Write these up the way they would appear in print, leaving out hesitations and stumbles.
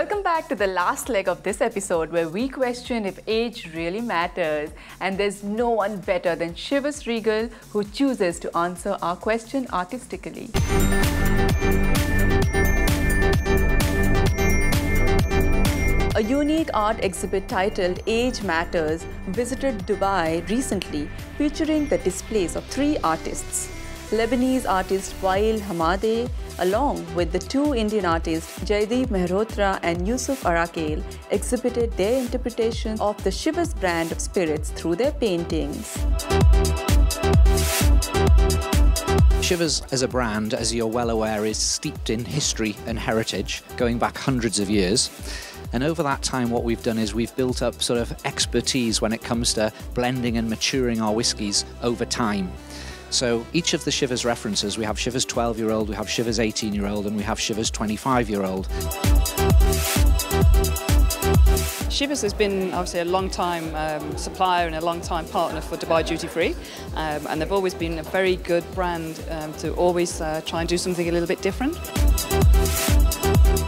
Welcome back to the last leg of this episode where we question if age really matters, and there's no one better than Shivas Regal who chooses to answer our question artistically. A unique art exhibit titled Age Matters visited Dubai recently, featuring the displays of 3 artists. Lebanese artist Wael Hamadeh, along with the 2 Indian artists Jaydeep Mehrotra and Yusuf Arakel, exhibited their interpretation of the Shivas brand of spirits through their paintings. Shivas as a brand, as you're well aware, is steeped in history and heritage, going back hundreds of years. And over that time, what we've done is we've built up sort of expertise when it comes to blending and maturing our whiskies over time. So each of the Shivas references, we have Shivas 12-year-old, we have Shivas 18-year-old, and we have Shivas 25-year-old. Shivas has been obviously a long time supplier and a long time partner for Dubai Duty Free, and they've always been a very good brand to always try and do something a little bit different.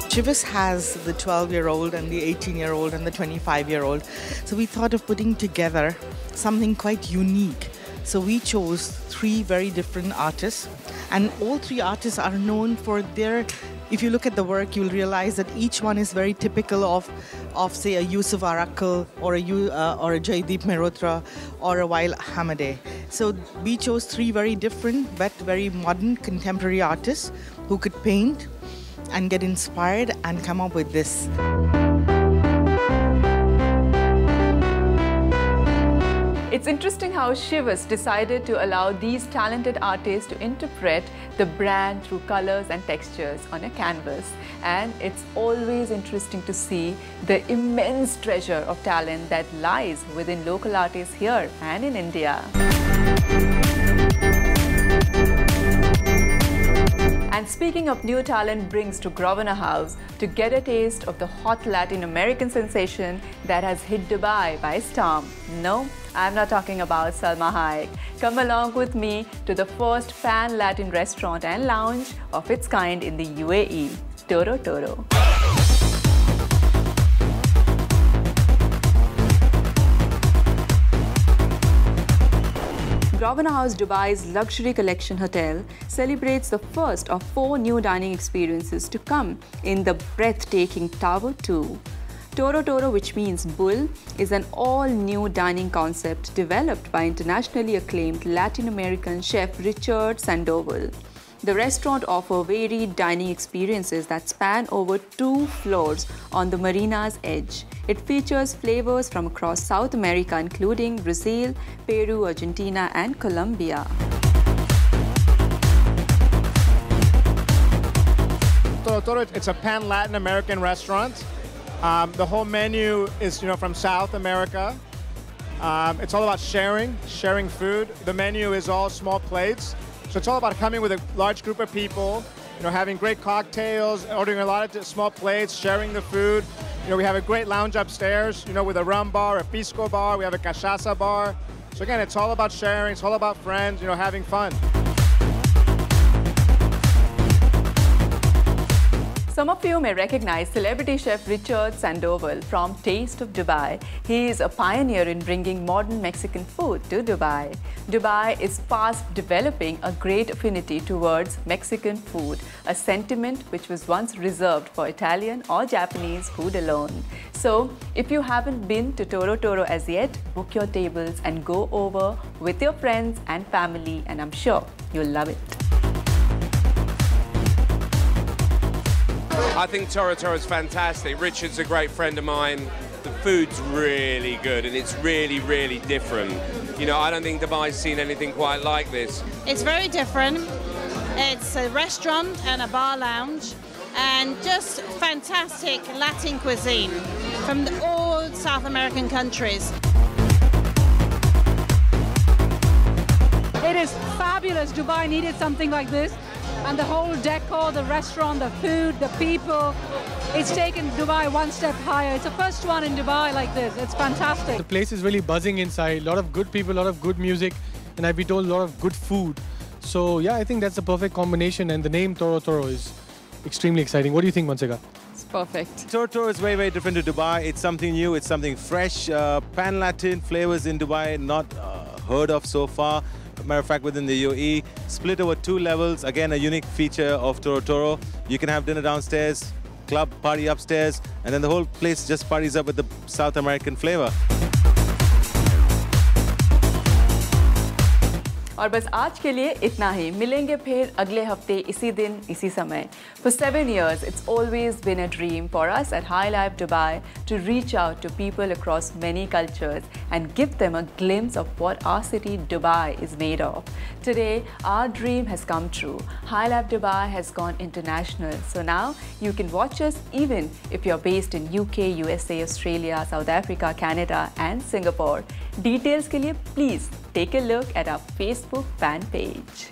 Shivas has the 12-year-old and the 18-year-old and the 25-year-old. So we thought of putting together something quite unique. So we chose 3 very different artists, and all 3 artists are known for their, if you look at the work, you'll realize that each one is very typical of say, a Yusuf Arakel or a Jaydeep Mehrotra or a Wael Hamadeh. So we chose 3 very different but very modern contemporary artists who could paint and get inspired and come up with this. It's interesting how Shivas decided to allow these talented artists to interpret the brand through colors and textures on a canvas. And it's always interesting to see the immense treasure of talent that lies within local artists here and in India. And speaking of new talent brings to Grosvenor House to get a taste of the hot Latin American sensation that has hit Dubai by storm. No, I'm not talking about Salma Hayek. Come along with me to the first pan-Latin restaurant and lounge of its kind in the UAE, Toro Toro. Grosvenor House Dubai's Luxury Collection Hotel celebrates the first of 4 new dining experiences to come in the breathtaking Tower 2. Toro Toro, which means bull, is an all-new dining concept developed by internationally acclaimed Latin American chef Richard Sandoval. The restaurant offers varied dining experiences that span over 2 floors on the marina's edge. It features flavors from across South America, including Brazil, Peru, Argentina, and Colombia. Toro Toro, it's a pan-Latin American restaurant. The whole menu is, from South America. It's all about sharing food. The menu is all small plates. So it's all about coming with a large group of people, having great cocktails, ordering a lot of small plates, sharing the food. We have a great lounge upstairs, with a rum bar, a pisco bar, we have a cachaça bar. So again, it's all about sharing, it's all about friends, having fun. Some of you may recognize celebrity chef Richard Sandoval from Taste of Dubai. He is a pioneer in bringing modern Mexican food to Dubai. Dubai is fast developing a great affinity towards Mexican food, a sentiment which was once reserved for Italian or Japanese food alone. So, if you haven't been to Toro Toro as yet, book your tables and go over with your friends and family, and I'm sure you'll love it. I think Toro Toro is fantastic. Richard's a great friend of mine. The food's really good and it's really, really different. I don't think Dubai's seen anything quite like this. It's very different. It's a restaurant and a bar lounge and just fantastic Latin cuisine from all South American countries. It is fabulous. Dubai needed something like this. And the whole decor, the restaurant, the food, the people, it's taken Dubai one step higher. It's the first one in Dubai like this. It's fantastic. The place is really buzzing inside. A lot of good people, a lot of good music, and I've been told a lot of good food. So yeah, I think that's the perfect combination, and the name Toro Toro is extremely exciting. What do you think, Mansika? It's Perfect. Toro Toro is very, very different to Dubai. It's something new, it's something fresh. Pan-Latin flavors in Dubai, not heard of so far. Matter of fact, within the UAE, split over 2 levels. Again, a unique feature of Toro Toro. You can have dinner downstairs, club party upstairs, and then the whole place just parties up with the South American flavor. और बस आज के लिए इतना ही. मिलेंगे फिर अगले हफ्ते इसी दिन इसी समय. For 7 years, it's always been a dream for us at High Life Dubai to reach out to people across many cultures and give them a glimpse of what our city Dubai is made of. Today, our dream has come true. High Life Dubai has gone international. So now you can watch us even if you're based in UK, USA, Australia, South Africa, Canada and Singapore. Details के लिए please take a look at our Facebook fan page.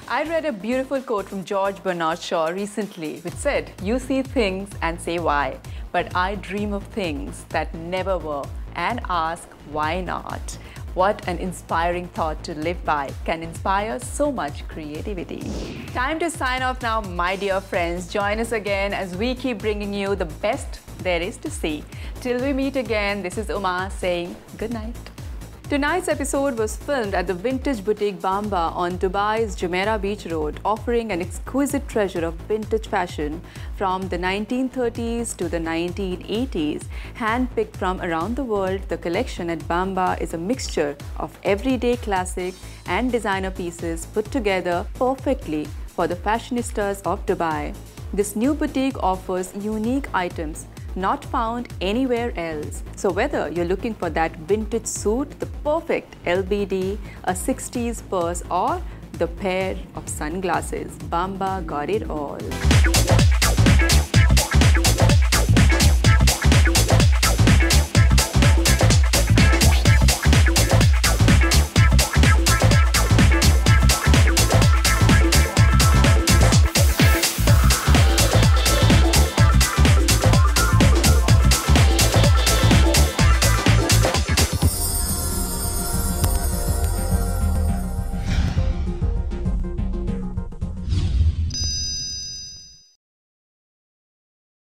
I read a beautiful quote from George Bernard Shaw recently which said, "You see things and say why, but I dream of things that never were and ask why not." What an inspiring thought to live by, can inspire so much creativity. Time to sign off now, my dear friends. Join us again as we keep bringing you the best there is to see. Till we meet again, this is Uma saying good night. Tonight's episode was filmed at the Vintage Boutique Bamba on Dubai's Jumeirah Beach Road, offering an exquisite treasure of vintage fashion from the 1930s to the 1980s. Hand-picked from around the world, the collection at Bamba is a mixture of everyday classic and designer pieces put together perfectly for the fashionistas of Dubai. This new boutique offers unique items not found anywhere else. So whether you're looking for that vintage suit, the perfect LBD, a 60s purse or the pair of sunglasses, Bamba got it all.